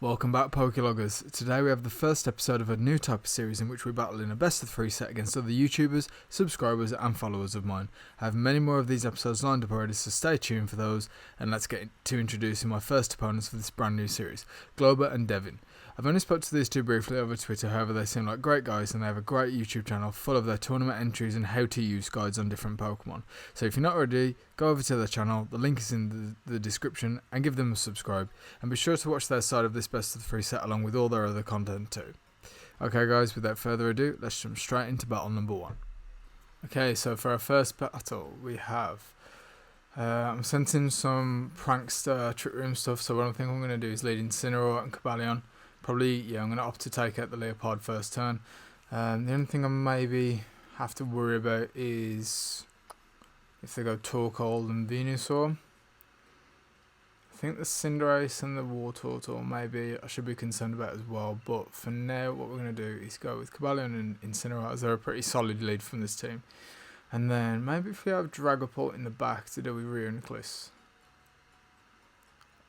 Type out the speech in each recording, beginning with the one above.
Welcome back, Pokeloguers. Today we have the first episode of a new type of series in which we battle in a best of 3 set against other YouTubers, subscribers and followers of mine. I have many more of these episodes lined up already, so stay tuned for those, and let's get to introducing my first opponents for this brand new series, Glauber and Devin. I've only spoke to these two briefly over Twitter, however they seem like great guys and they have a great YouTube channel full of their tournament entries and how to use guides on different Pokemon. So if you're not already, go over to their channel, the link is in the description, and give them a subscribe. And be sure to watch their side of this best of 3 set along with all their other content too. Okay guys, without further ado, let's jump straight into battle number 1. Okay, so for our first battle we have I'm sensing some prankster trick room stuff, so what I think I'm going to do is lead Incineroar and Cobalion. Probably, yeah, I'm going to opt to take out the Leopard first turn. The only thing I maybe have to worry about is if they go Torkoal and Venusaur. I think the Cinderace and the Wartortle maybe I should be concerned about as well, but for now what we're going to do is go with Cobalion and Incineroar, as they're a pretty solid lead from this team. And then maybe if we have Dragapult in the back to do with Reuniclus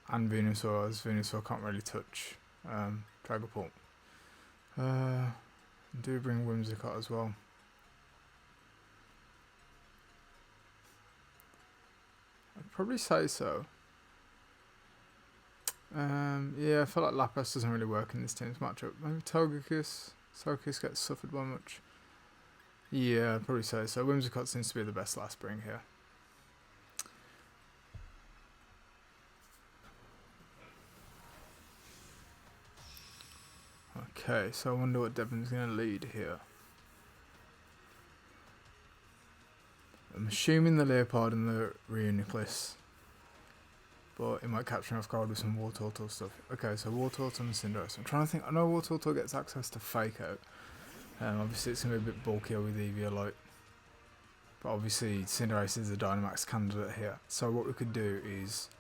and Venusaur, as Venusaur can't really touch Dragapult. Do bring Whimsicott as well. I'd probably say so. Yeah, I feel like Lapras doesn't really work in this team's matchup. Maybe Togekiss. Togekiss gets suffered by much. Yeah, I'd probably say so. Whimsicott seems to be the best last bring here. Okay, so I wonder what Devin's going to lead here. I'm assuming the Leopard and the Reuniclus, but it might catch me off guard with some Wartortle stuff. Okay, so Wartortle and Cinderace. I'm trying to think. I know Wartortle gets access to Fake Out. Obviously it's going to be a bit bulkier with Eviolite, but obviously Cinderace is a Dynamax candidate here. So what we could do is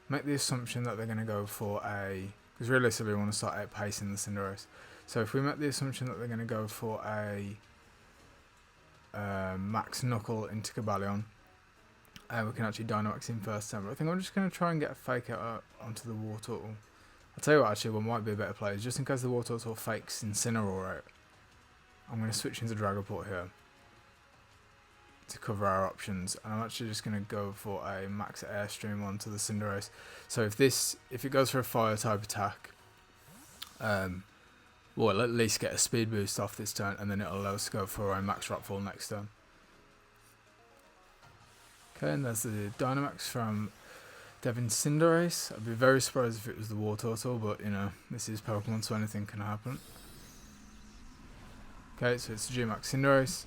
make the assumption that they're going to go for a, because realistically we want to start outpacing the Cinderace. So if we make the assumption that they're going to go for a Max Knuckle into Cobalion, we can actually Dynamax in first turn. But I think I'm just going to try and get a Fake Out onto the Wartortle. I'll tell you what, actually, what might be a better play is just in case the Wartortle fakes Incineroar out, I'm going to switch into Dragapult here to cover our options, and I'm actually just going to go for a Max Airstream onto the Cinderace. So if it goes for a Fire type attack, we'll at least get a speed boost off this turn, and then it'll allow us to go for a Max Rockfall next turn. Okay, and there's the Dynamax from Devin Cinderace. I'd be very surprised if it was the Wartortle, but you know, this is Pokemon, so anything can happen. Okay, so it's the G-Max Cinderace.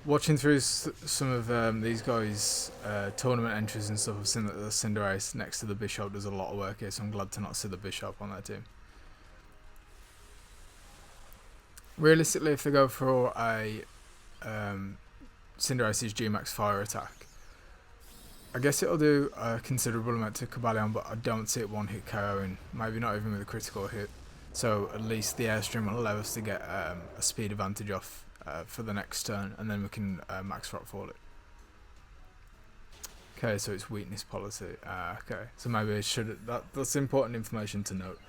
Watching through some of these guys' tournament entries and stuff, I've seen that the Cinderace next to the Bishop does a lot of work here, so I'm glad to not see the Bishop on that team. Realistically, if they go for a Cinderace's G-Max Fire attack, I guess it'll do a considerable amount to Cobalion, but I don't see it one-hit KOing, maybe not even with a critical hit. So at least the Airstream will allow us to get a speed advantage off for the next turn, and then we can Max Rockfall it. Okay, so it's weakness policy. Okay, so maybe I should. That's important information to note.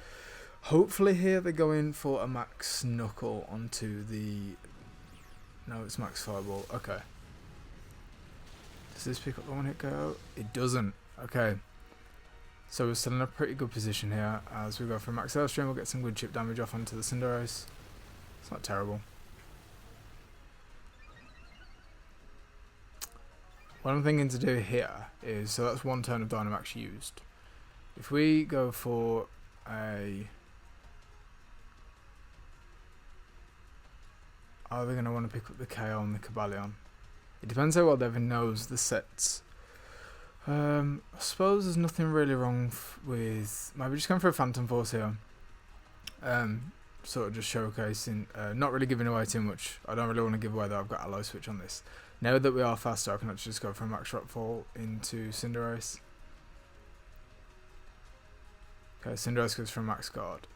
Hopefully here they're going for a Max Knuckle onto the. No, it's Max Fireball. Okay. Does this pick up the one hit KO? It doesn't. Okay. So we're still in a pretty good position here. As we go for Max Airstream, we'll get some good chip damage off onto the Cinderace. It's not terrible. What I'm thinking to do here is, so that's one turn of Dynamax used. If we go for a... Are they going to want to pick up the KO on the Cobalion? It depends how well Devin knows the sets. I suppose there's nothing really wrong with maybe just going for a Phantom Force here. Sort of just showcasing, not really giving away too much. I don't really want to give away that I've got Alloy Switch on this. Now that we are faster, I can actually just go for a Max Rockfall into Cinderace. Okay, Cinderace goes for a Max Guard.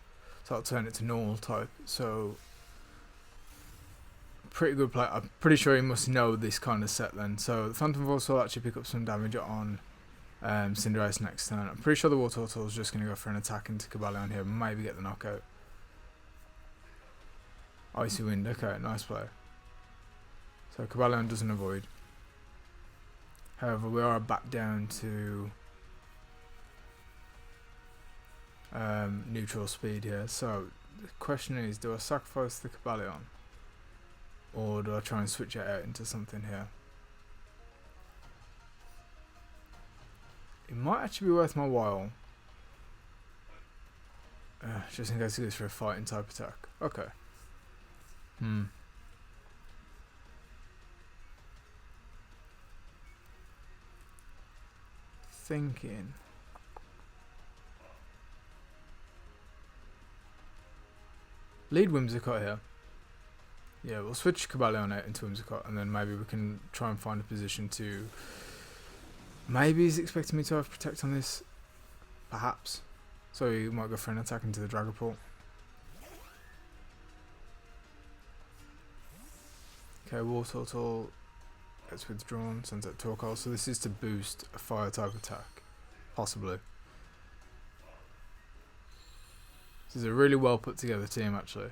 So I'll turn it to normal type. So pretty good play. I'm pretty sure he must know this kind of set then. So the Phantom Force will actually pick up some damage on Cinderace next turn. I'm pretty sure the Water Turtle is just going to go for an attack into Cobalion here, maybe get the knockout. Icy Wind, okay, nice play. So Cobalion doesn't avoid. However, we are back down to neutral speed here. So the question is, do I sacrifice the Cobalion, or do I try and switch it out into something here? It might actually be worth my while, just in case he goes for a fighting type attack. Okay. Thinking. Lead Whimsicott here. Yeah, we'll switch Cobalion out into Whimsicott, and then maybe we can try and find a position to... Maybe he's expecting me to have Protect on this. Perhaps. So he might go for an attack into the Dragapult. Okay, Water Turtle gets withdrawn, sends out Torkoal. So this is to boost a fire type attack. Possibly. This is a really well put together team, actually.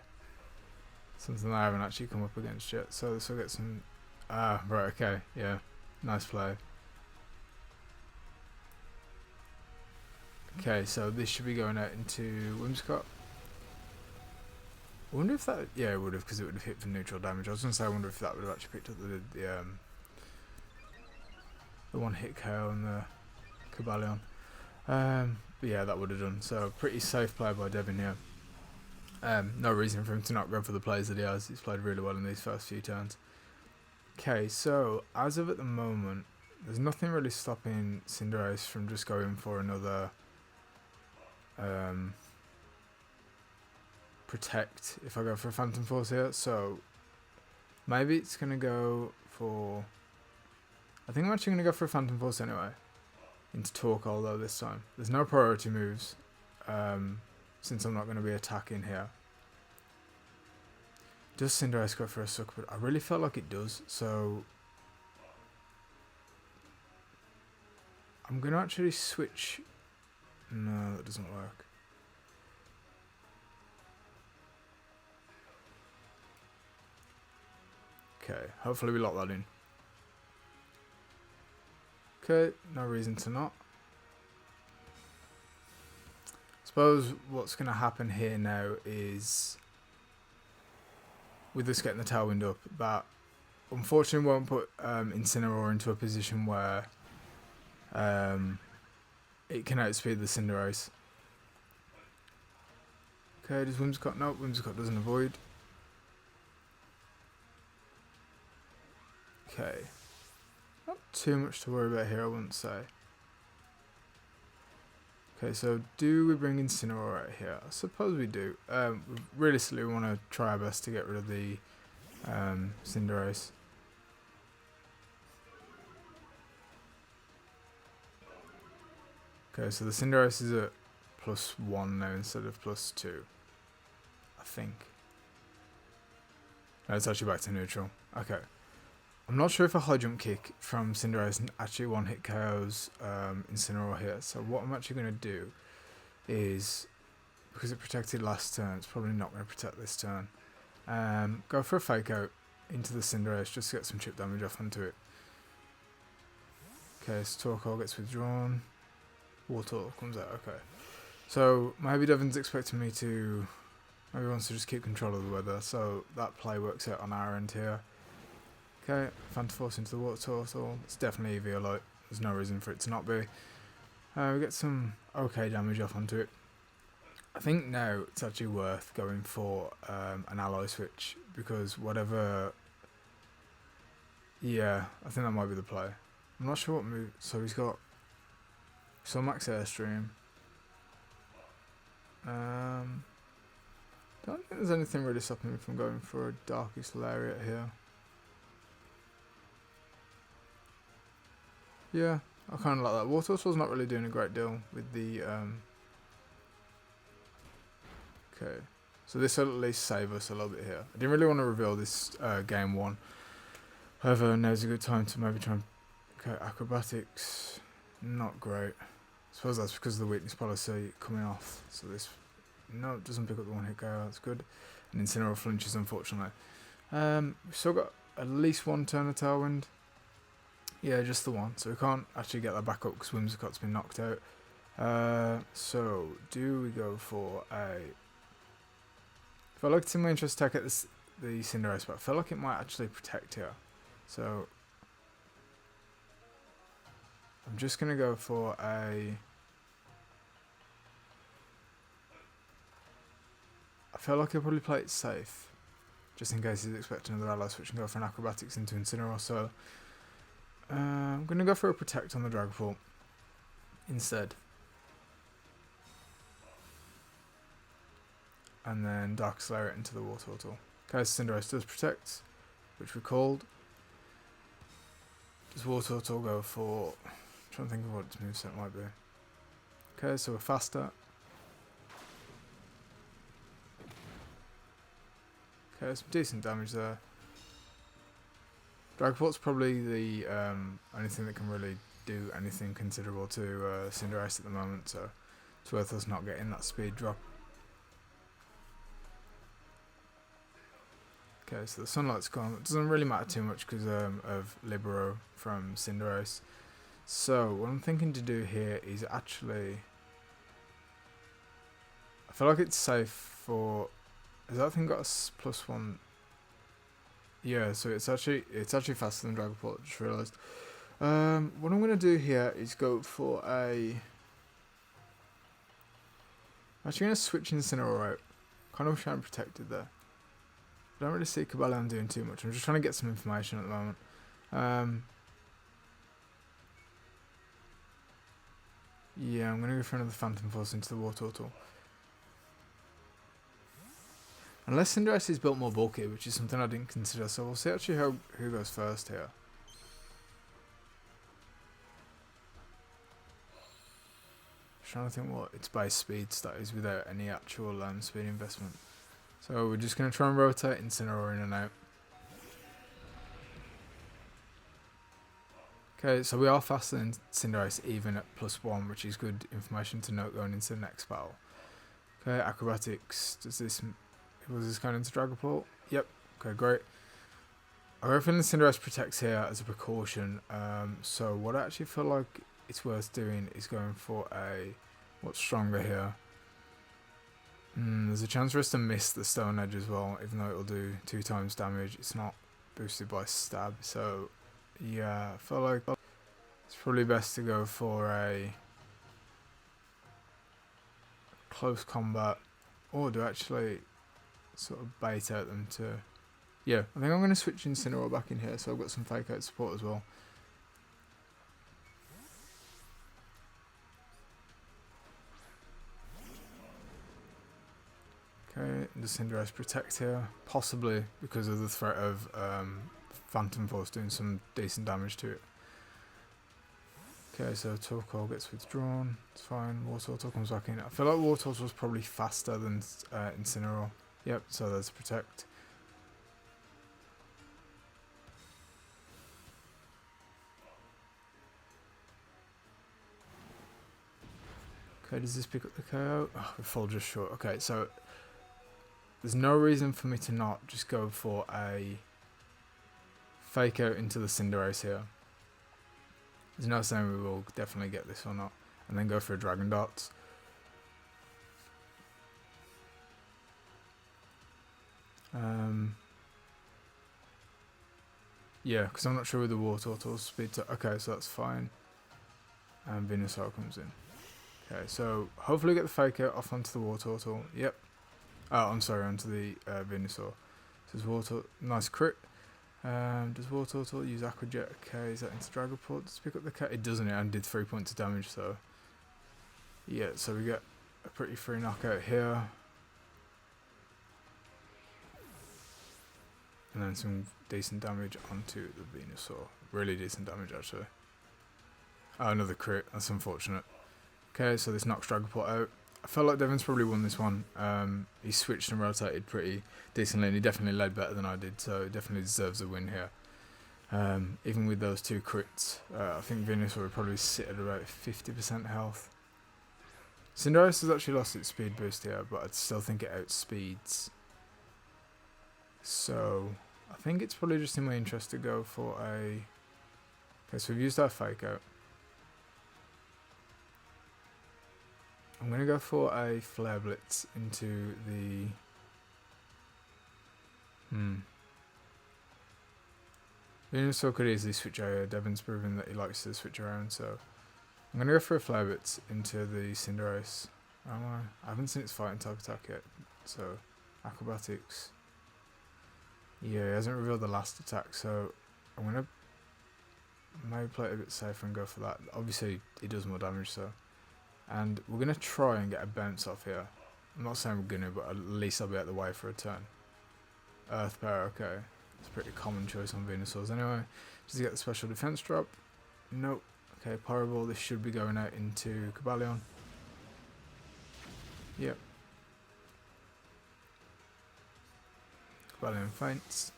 Something I haven't actually come up against yet. So this will get some... Ah, right, okay. Yeah, nice play. Okay, so this should be going out into Whimsicott. I wonder if that... Yeah, it would have, because it would have hit for neutral damage. I was going to say, I wonder if that would have actually picked up the one hit KO on the Cobalion. But yeah, that would have done. So, pretty safe play by Devin here. No reason for him to not go for the plays that he has. He's played really well in these first few turns. Okay, so, as of at the moment, there's nothing really stopping Cinderace from just going for another... Protect if I go for a Phantom Force here. So maybe it's going to go for... I think I'm actually going to go for a Phantom Force anyway. Into Torkoal though this time. There's no priority moves since I'm not going to be attacking here. Does Cinderace go for a Suck? But I really felt like it does. So I'm going to actually switch... No, that doesn't work. Okay, hopefully we lock that in. Okay, no reason to not. Suppose what's going to happen here now is, with this getting the Tailwind up, that unfortunately won't put Incineroar into a position where it can outspeed the Cinderace. Okay, does Whimsicott? No, Whimsicott doesn't avoid. Okay. Not too much to worry about here, I wouldn't say. Okay, so do we bring Incineroar out here? I suppose we do. Realistically, we want to try our best to get rid of the Cinderace. Okay, so the Cinderace is at +1 now instead of +2. I think. No, it's actually back to neutral. Okay. I'm not sure if a high jump kick from Cinderace actually one hit KOs Incineroar here. So what I'm actually going to do is, because it protected last turn, it's probably not going to protect this turn. Go for a fake out into the Cinderace just to get some chip damage off onto it. Okay, so Torkoal gets withdrawn. Water comes out, okay. So maybe Devin's expecting me to... Maybe he wants to just keep control of the weather, so that play works out on our end here. Okay, Phantom Force into the Water Turtle. It's definitely Eviolite. There's no reason for it to not be. We get some okay damage off onto it. I think now it's actually worth going for an ally switch, because whatever... Yeah, I think that might be the play. I'm not sure what move... So he's got... So max Airstream. Don't think there's anything really stopping me from going for a Darkest Lariat here. Yeah, I kind of like that. Water Turtle's not really doing a great deal with the... Okay, so this will at least save us a little bit here. I didn't really want to reveal this game one. However, now's a good time to maybe try and... Okay, Acrobatics. not great. I suppose that's because of the weakness policy coming off. So this, no, it doesn't pick up the one hit KO, that's good. And Incineroar flinches, unfortunately. We've still got at least one turn of Tailwind. Yeah, just the one. So we can't actually get that back up because Whimsicott's been knocked out. So, do we go for a... I feel like it's in my interest to take out the Cinderace, but I feel like it might actually protect here. So, I'm just going to go for a... I feel like I'll probably play it safe, just in case he's expecting another ally switch and go for an Acrobatics into Incineroar. So, I'm going to go for a Protect on the Dragapult instead. And then Dark Slayer it into the Water Turtle. Okay, so Cinderace does Protect, which we called. Does Water Turtle go for... I'm trying to think of what its moveset might be. Okay, so we're faster. Okay, some decent damage there. Dragapult's probably the only thing that can really do anything considerable to Cinderace at the moment, so it's worth us not getting that speed drop. Okay, so the Sunlight's gone. It doesn't really matter too much because of Libero from Cinderace. So, what I'm thinking to do here is actually... I feel like it's safe for... Has that thing got a +1? Yeah, so it's actually faster than Dragapult, I just realised. What I'm going to do here is go for a... I'm actually going to switch Incineroar out. Kind of wish I hadn't protected there. I don't really see Cobalion doing too much. I'm just trying to get some information at the moment. Yeah, I'm going to go for another Phantom Force into the Water Turtle. Unless Cinderace is built more bulky, which is something I didn't consider. So we'll see actually who goes first here. Just trying to think what its base speed stat is without any actual speed investment. So we're just going to try and rotate Incineroar in and out. Okay, so we are faster than Cinderace even at +1, which is good information to note going into the next battle. Okay, Acrobatics. Was this going into Dragapult? Yep. Okay, great. I have a feeling Cinderace protects here as a precaution. So what I actually feel like it's worth doing is going for a... What's stronger here? There's a chance for us to miss the Stone Edge as well, even though it'll do 2 times damage. It's not boosted by Stab, so yeah, I feel like it's probably best to go for a close combat, or do actually sort of bait out them to... Yeah, I think I'm going to switch Incineroar back in here, so I've got some Fake Out support as well. Okay, does Cinderace protect here? Possibly because of the threat of Phantom Force doing some decent damage to it. Okay, so Torkoal gets withdrawn. It's fine. Wartortle comes back in. I feel like Wartortle was probably faster than Incineroar. Yep, so there's Protect. Okay, does this pick up the KO? Oh, we fall just short. Okay, so there's no reason for me to not just go for a Fake Out into the Cinderace here. There's no saying we will definitely get this or not. And then go for a Dragon Darts. Yeah, because I'm not sure with the Wartortle's speed to... Okay, so that's fine. And Venusaur comes in. Okay, so hopefully get the Fake Out off onto the Wartortle. Yep. Oh, I'm sorry, onto the Venusaur. Does Wartortle... Nice crit. Does Wartortle use Aqua Jet? Okay, is that into Dragapult? Does it pick up the cat? It doesn't, and did 3 points of damage, so... Yeah, so we get a pretty free knockout here. And then some decent damage onto the Venusaur. Really decent damage, actually. Oh, another crit. That's unfortunate. Okay, so this knocks Dragapult out. I felt like Devin's probably won this one. He switched and rotated pretty decently, and he definitely led better than I did, so he definitely deserves a win here. Even with those 2 crits, I think Venusaur would probably sit at about 50% health. Cinderace has actually lost its speed boost here, but I'd still think it outspeeds. So I think it's probably just in my interest to go for a... Okay, so we've used our Fake Out. I'm going to go for a Flare Blitz into the... Venusaur could easily switch out here. Devin's proven that he likes to switch around, so... I'm going to go for a Flare Blitz into the Cinderace. I haven't seen its fighting type attack yet, so... Acrobatics. Yeah, he hasn't revealed the last attack, so... I'm going to... maybe play it a bit safer and go for that. Obviously, it does more damage, so... And we're going to try and get a bounce off here. I'm not saying we're going to, but at least I'll be out of the way for a turn. Earth Power, okay. It's a pretty common choice on Venusaurs anyway. Does he get the special defense drop? Nope. Okay, Pyro Ball, this should be going out into Cobalion. Yep. Cobalion faints.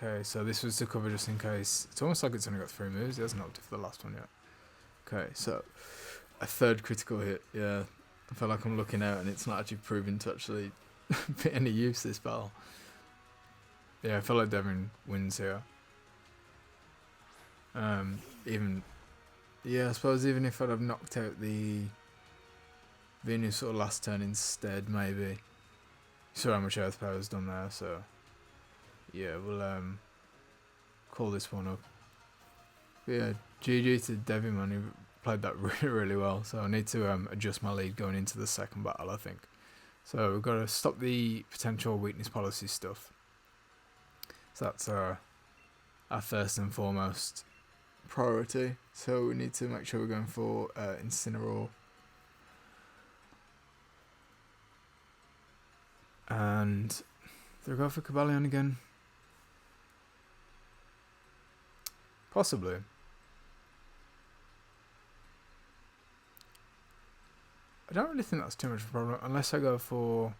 Okay, so this was to cover just in case. It's almost like it's only got 3 moves. It hasn't opted for the last one yet. Okay, so a 3rd critical hit. Yeah, I feel like I'm looking out and it's not actually proven to actually be any use this battle. Yeah, I feel like Devin wins here. Yeah, I suppose even if I'd have knocked out the Venusaur last turn instead, maybe. You saw how much Earth Power's done there, so... Yeah, we'll call this one up. But yeah, GG to Devin, man, who played that really, really well. So I need to adjust my lead going into the second battle, I think. So we've got to stop the potential weakness policy stuff. So that's our first and foremost priority. So we need to make sure we're going for Incineroar. And do we go for Cobalion again? Possibly. I don't really think that's too much of a problem, unless I go for...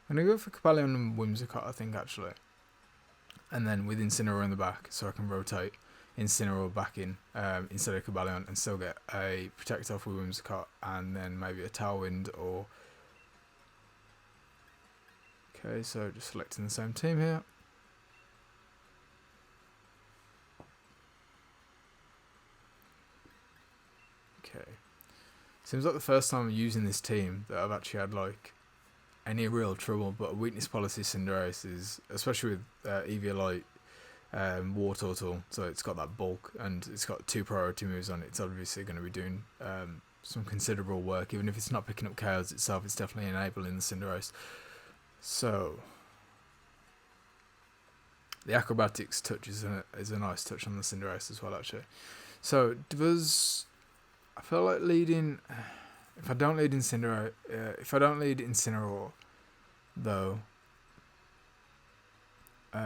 I'm going to go for Cobalion and Whimsicott, I think, actually. And then with Incineroar in the back, so I can rotate Incineroar back in instead of Cobalion and still get a Protect off with Whimsicott and then maybe a Tailwind or... Okay, so just selecting the same team here. Okay. Seems like the first time I'm using this team that I've actually had like any real trouble, but a weakness policy Cinderace is, especially with Eviolite War Turtle, so it's got that bulk and it's got 2 priority moves on it. It's obviously going to be doing some considerable work, even if it's not picking up KOs itself. It's definitely enabling the Cinderace. So the acrobatics touch is a nice touch on the Cinderace as well, actually. So I feel like leading. If I don't lead Incineroar, though, so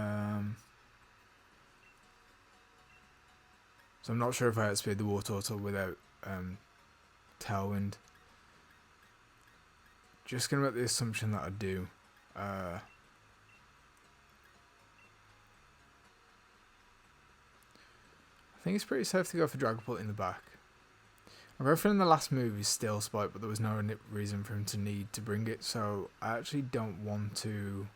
I'm not sure if I outspeed the War Turtle without Tailwind. Just gonna make the assumption that I do. I think it's pretty safe to go for Dragapult in the back. I'm referring the last move is Steel Spike, but there was no reason for him to need to bring it, so I actually don't want to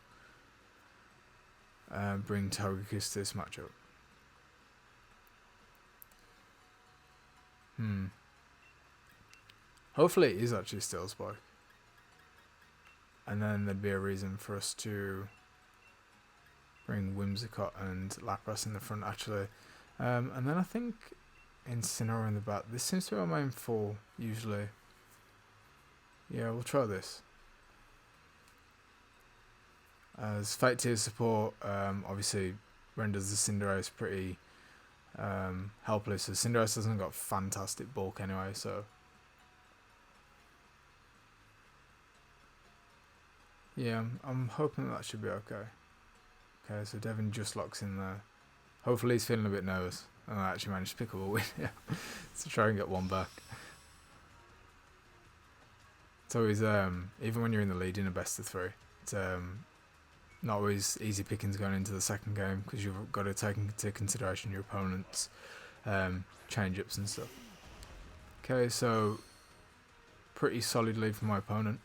bring Togekiss to this matchup. Hopefully it is actually Steel Spike. And then there'd be a reason for us to bring Whimsicott and Lapras in the front, actually. And then I think Incineroar in the back. This seems to be our main 4, usually. Yeah, we'll try this. As Fate Tier support, obviously renders the Cinderace pretty helpless. So Cinderace hasn't got fantastic bulk anyway, so... Yeah, I'm hoping that should be okay. Okay, so Devin just locks in there. Hopefully he's feeling a bit nervous. And I actually managed to pick up a win, yeah. To try and get one back. It's always, even when you're in the lead in a best of 3, it's not always easy pickings going into the second game because you've got to take into consideration your opponent's change-ups and stuff. Okay, so pretty solid lead for my opponent.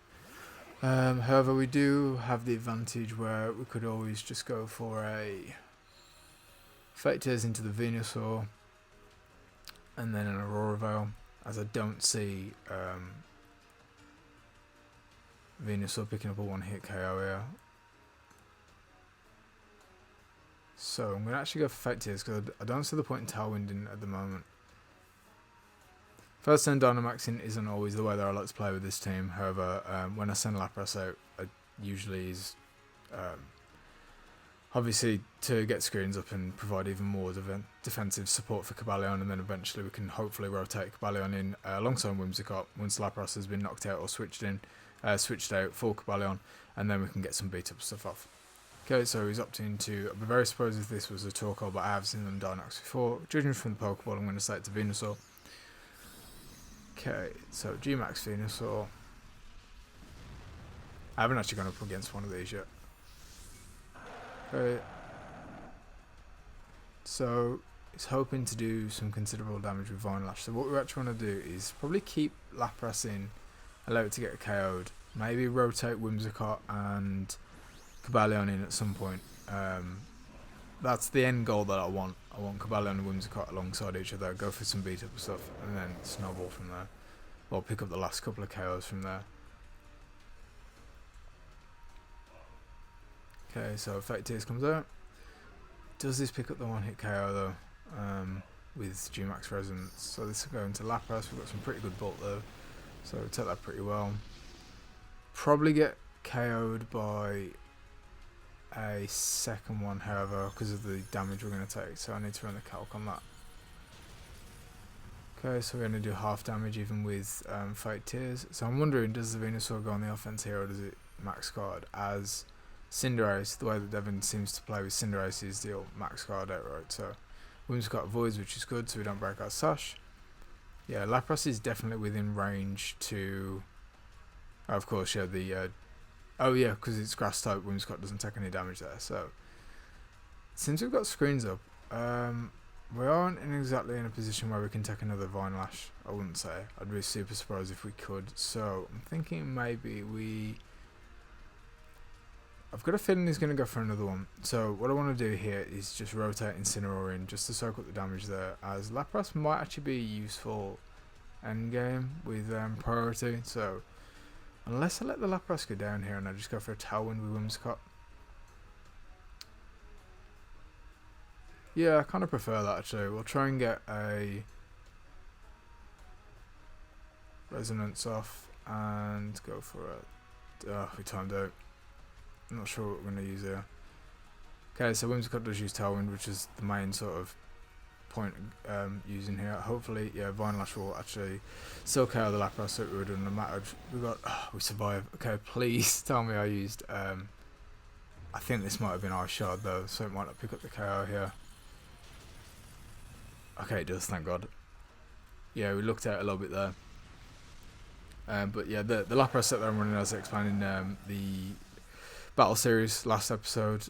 However, we do have the advantage where we could always just go for a Fate Tears into the Venusaur and then an Aurora Veil, as I don't see Venusaur picking up a one-hit KO here. So I'm going to actually go for Fate Tears because I don't see the point in Tailwinding at the moment. First turn Dynamaxing isn't always the way that I like to play with this team. However, when I send Lapras out, it usually is obviously to get screens up and provide even more defensive support for Cobalion, and then eventually we can hopefully rotate Cobalion in alongside Whimsicott once Lapras has been knocked out or switched out for Cobalion, and then we can get some beat up stuff off. Okay, so he's opting to. I'd be very surprised if this was a Torkoal, but I have seen them Dynamax before. Judging from the Pokeball, I'm going to say it's a Venusaur. Okay, so G-Max Venusaur. I haven't actually gone up against one of these yet. Okay. So, it's hoping to do some considerable damage with Vine Lash. So what we actually want to do is probably keep Lapras in, allow it to get KO'd. Maybe rotate Whimsicott and Cobalion in at some point. That's the end goal that I want. I want Cobalion and Whimsicott alongside each other, go for some beat up stuff, and then snowball from there. Or pick up the last couple of KOs from there. Okay, so Fate Tears comes out. Does this pick up the one-hit KO though? With G-Max Resonance. So this will go into Lapras. We've got some pretty good bulk there. So we take that pretty well. Probably get KO'd by a second one, however, because of the damage we're going to take. So I need to run the calc on that. Okay, so we're going to do half damage even with Fate Tears. So I'm wondering, does the Venusaur go on the offense here, or does it max guard as Cinderace? The way that Devin seems to play with Cinderace is deal max guard outright. So Whimsicott avoids, which is good, so we don't break our sash. Yeah, Lapras is definitely within range to... of course, yeah, the... oh yeah, because it's grass type, Whimsicott doesn't take any damage there. So since we've got screens up, we aren't exactly in a position where we can take another Vine Lash, I wouldn't say. I'd be super surprised if we could. So I'm thinking maybe we... I've got a feeling he's going to go for another one. So what I want to do here is just rotate Incineroar in just to soak up the damage there, as Lapras might actually be useful endgame with priority. So unless I let the Lapras go down here and I just go for a Tailwind with Whimsicott. Yeah, I kind of prefer that actually. We'll try and get a Resonance off and go for a... oh, we timed out. I'm not sure what we're going to use here. Okay, so Whimsicott does use Tailwind, which is the main sort of point using here. Hopefully, yeah, Vine Lash will actually still KO the Lapras, so we would have no matter. We got... oh, we survived. Okay, please tell me I used... I think this might have been Ice Shard though, so it might not pick up the KO here. Okay, it does, thank God. Yeah, we looked at it a little bit there. But yeah, the Lapras set that I'm running, as I explained in the Battle Series last episode,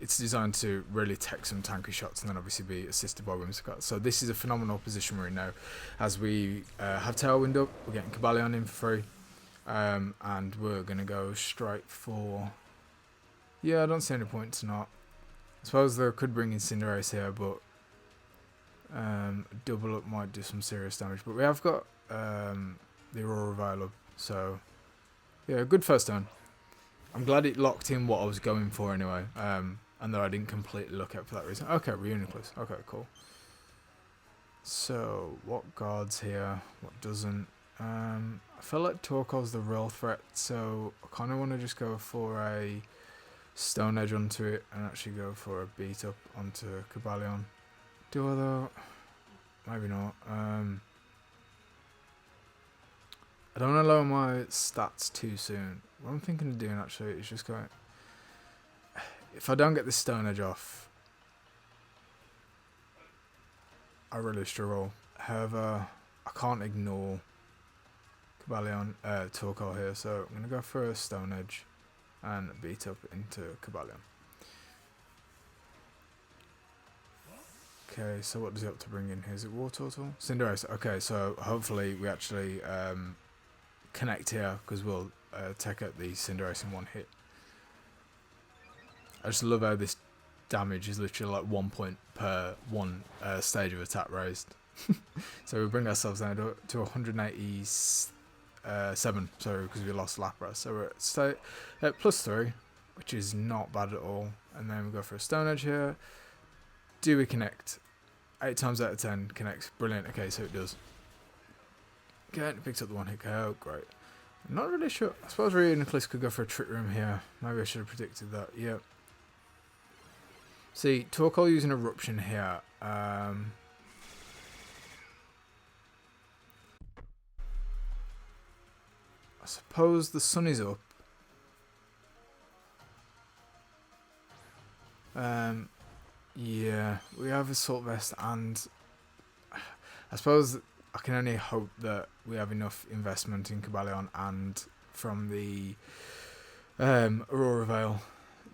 it's designed to really take some tanky shots and then obviously be assisted by Whimsicott. So this is a phenomenal position we're in now, as we have Tailwind up, we're getting Cobalion in for free, and we're going to go straight for... yeah, I don't see any point to not. I suppose they could bring in Cinderace here, but double up might do some serious damage. But we have got the Aurora Veil up, so yeah, good first turn. I'm glad it locked in what I was going for anyway, and that I didn't completely look out for that reason. Okay, Reuniclus. Okay, cool. So, what guards here? What doesn't? I feel like Torkoal's the real threat, so I kind of want to just go for a Stone Edge onto it and actually go for a beat up onto Cobalion. Do I though? Maybe not. I don't want to lower my stats too soon. What I'm thinking of doing actually is just going... if I don't get this Stone Edge off, I really struggle. However, I can't ignore Cobalion, Torkoal here, so I'm going to go for a Stone Edge and beat up into Cobalion. Okay, so what does he have to bring in here? Is it War Turtle? Cinderace. Okay, so hopefully we actually connect here, because we'll take out the Cinderace in one hit. I just love how this damage is literally like 1 point per one stage of attack raised. So we bring ourselves down to 187, sorry, because we lost Lapras. So we're at +3, which is not bad at all. And then we go for a Stone Edge here. Do we connect? 8 times out of 10 connects. Brilliant. Okay, so it does. Okay, it picks up the one hit KO. Great. I'm not really sure. I suppose Nicholas could go for a Trick Room here. Maybe I should have predicted that. Yep. See, Torkoal using Eruption here. I suppose the sun is up. Yeah, we have Assault Vest, and I suppose I can only hope that we have enough investment in Cobalion and from the Aurora Veil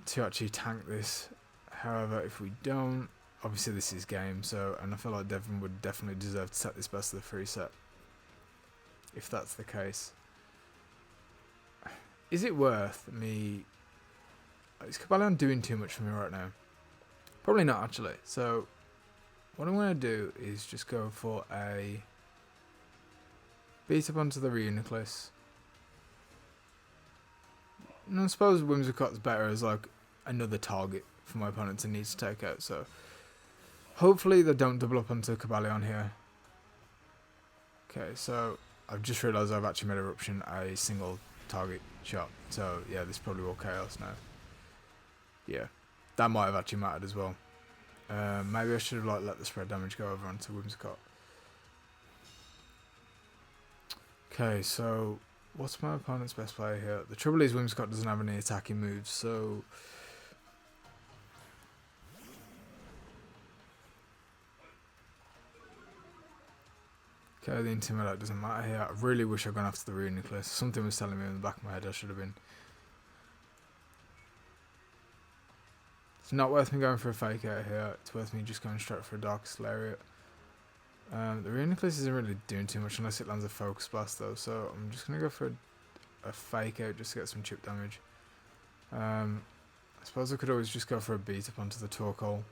to actually tank this. However, if we don't, obviously this is game, so, and I feel like Devin would definitely deserve to set this best of the 3 set, if that's the case. Is it worth me? Is Cobalion doing too much for me right now? Probably not, actually. So what I'm going to do is just go for a beat up onto the Reuniclus. And I suppose Whimsicott's better as like another target for my opponent to need to take out. So hopefully they don't double up onto Cobalion here. Okay, so I've just realised I've actually made Eruption a single target shot. So yeah, this is probably all Chaos now. Yeah, that might have actually mattered as well. Maybe I should have let the spread damage go over onto Whimsicott. Okay, so what's my opponent's best player here? The trouble is Whimsicott doesn't have any attacking moves, so okay, the Intimidate doesn't matter here. I really wish I'd gone after the Reuniclus. Something was telling me in the back of my head I should have been. It's not worth me going for a Fake Out here. It's worth me just going straight for a Darkest Lariat. The Reuniclus isn't really doing too much unless it lands a Focus Blast though, so I'm just going to go for a Fake Out just to get some chip damage. I suppose I could always just go for a beat up onto the Torkoal,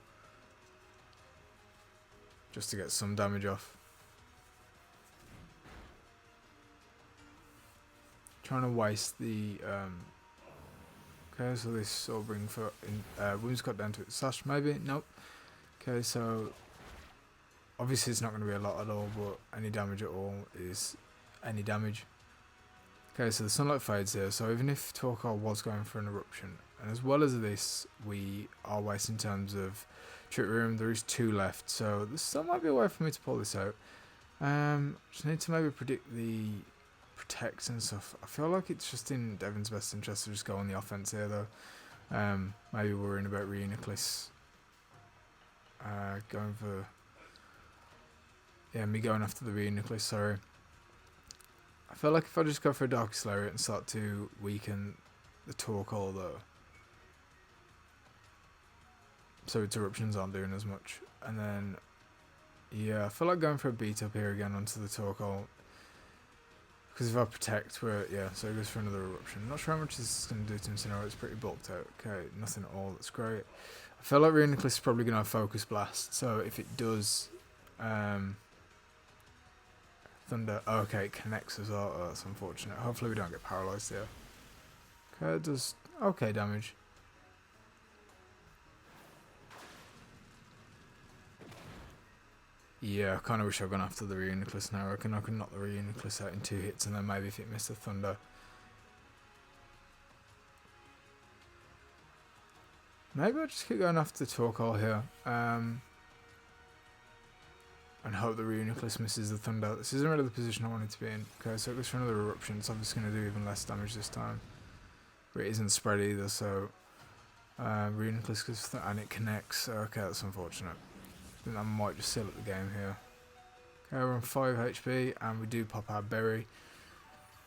just to get some damage off. Trying to waste the okay, so this will bring for Whimsicott down to its slash, maybe? Nope. Okay, so obviously it's not going to be a lot at all, but any damage at all is any damage. Okay, so the Sunlight fades here, so even if Torkoal was going for an Eruption, and as well as this, we are wasting terms of Trick Room. There is 2 left, so there still might be a way for me to pull this out. Just need to maybe predict the protects and stuff. I feel like it's just in Devin's best interest to just go on the offense here though. Maybe worrying about Reuniclus going for me going after the Reuniclus, sorry. I feel like if I just go for a Darkest Lariat and start to weaken the Torkoal though, so its eruptions aren't doing as much, and then yeah, I feel like going for a beat up here again onto the Torkoal. Because if I protect, so it goes for another Eruption. Not sure how much this is going to do to him, Incinerate. It's pretty bulked out. Okay, nothing at all. That's great. I feel like Reuniclus is probably going to have Focus Blast. So if it does, Thunder. Oh, okay, it connects as well. Oh, that's unfortunate. Hopefully we don't get paralysed here. Okay, it does okay damage. Yeah, I kind of wish I'd gone after the Reuniclus now. I reckon I could knock the Reuniclus out in 2 hits, and then maybe if it missed the Thunder. Maybe I'll just keep going after the Torkoal here. And hope the Reuniclus misses the Thunder. This isn't really the position I wanted to be in. Okay, so it goes for another Eruption. It's obviously going to do even less damage this time. But it isn't spread either, so Reuniclus goes and it connects. Okay, that's unfortunate. I think that might just seal up the game here. Okay, we're on 5 HP and we do pop our Berry.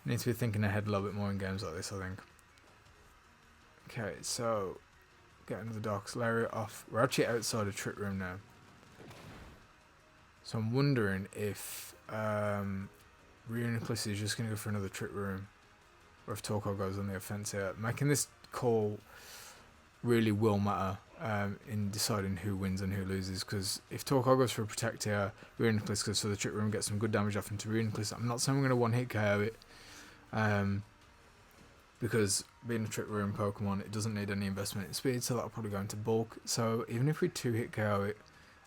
Need to be thinking ahead a little bit more in games like this, I think. Okay, so getting the Darkest Lariat off. We're actually outside a trick room now. So I'm wondering if Reuniclus is just going to go for another trick room, or if Torkoal goes on the offense here. Making this call really will matter in deciding who wins and who loses, because if Torkoal goes for a protect here, Reuniclus goes for the trick room, gets some good damage off into Reuniclus. I'm not saying I'm going to one-hit KO it, because being a trick room Pokemon, it doesn't need any investment in speed, so that'll probably go into bulk. So even if we 2-hit KO it,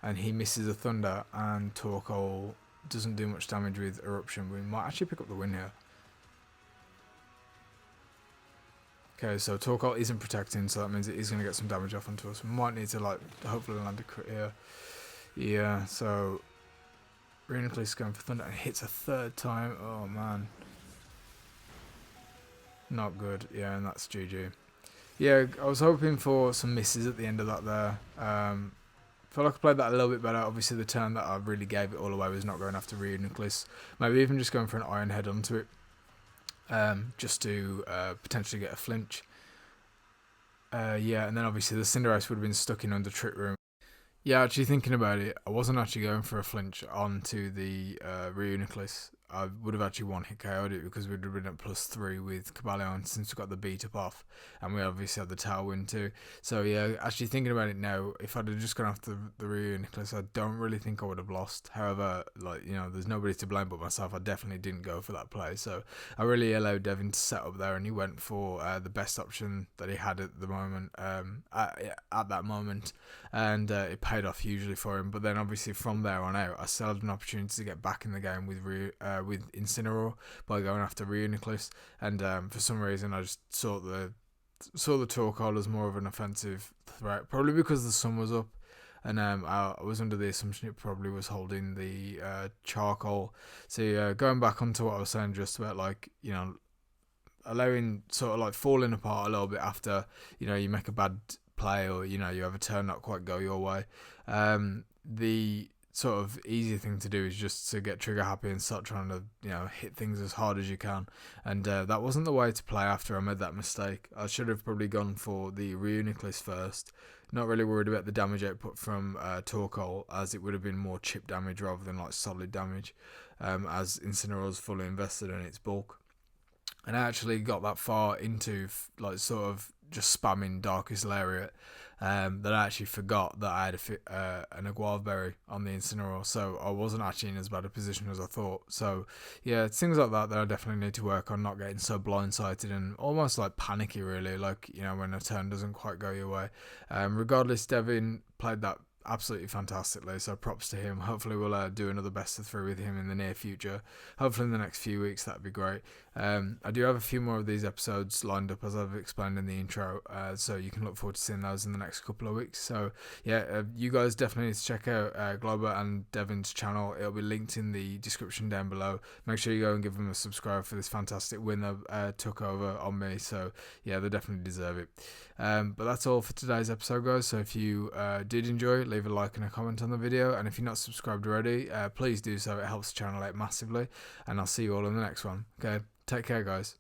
and he misses a Thunder, and Torkoal doesn't do much damage with Eruption, we might actually pick up the win here. Okay, so Torkoal isn't protecting, so that means it is going to get some damage off onto us. We might need to, like, hopefully land a crit here. Yeah, so Reuniclus going for Thunder and hits a third time. Oh, man. Not good. Yeah, and that's GG. Yeah, I was hoping for some misses at the end of that there. Felt like I played that a little bit better. Obviously, the turn that I really gave it all away was not going after Reuniclus. Maybe even just going for an Iron Head onto it. Just to potentially get a flinch. Yeah, and then obviously the Cinderace would have been stuck in under Trick Room. Yeah, actually thinking about it, I wasn't actually going for a flinch onto the Reuniclus. I would have actually one-hit KO'd it because we'd have been at +3 with Cobalion since we got the beat up off, and we obviously had the Tailwind too. So yeah, actually thinking about it now, if I'd have just gone after the Reuniclus, I don't really think I would have lost. However, like, you know, there's nobody to blame but myself. I definitely didn't go for that play, so I really allowed Devin to set up there, and he went for the best option that he had at the moment, at that moment, and it paid off hugely for him. But then obviously from there on out, I still had an opportunity to get back in the game with Incineroar by going after Reuniclus, and for some reason I just saw the Torkoal as more of an offensive threat, probably because the sun was up, and I was under the assumption it probably was holding the charcoal. So yeah, going back onto what I was saying just about, like, you know, allowing sort of like falling apart a little bit after, you know, you make a bad play, or, you know, you have a turn not quite go your way. The sort of easy thing to do is just to get trigger happy and start trying to, you know, hit things as hard as you can, and that wasn't the way to play after I made that mistake. I should have probably gone for the Reuniclus first, not really worried about the damage output from Torkoal, as it would have been more chip damage rather than like solid damage, as Incineroar's fully invested in its bulk. And I actually got that far into like sort of just spamming Darkest Lariat, that I actually forgot that I had an Guava Berry on the Incineroar, so I wasn't actually in as bad a position as I thought. So yeah, it's things like that I definitely need to work on, not getting so blindsided and almost like panicky, really, like, you know, when a turn doesn't quite go your way. Regardless, Devin played that absolutely fantastically, so props to him. Hopefully we'll do another best of 3 with him in the near future, hopefully in the next few weeks. That'd be great. I do have a few more of these episodes lined up, as I've explained in the intro, so you can look forward to seeing those in the next couple of weeks. So yeah, you guys definitely need to check out Glauber and Devin's channel. It'll be linked in the description down below. Make sure you go and give them a subscribe for this fantastic win that took over on me. So yeah, they definitely deserve it. But that's all for today's episode, guys. So if you did enjoy, leave a like and a comment on the video, and if you're not subscribed already, please do so. It helps the channel out massively, and I'll see you all in the next one. Okay, take care, guys.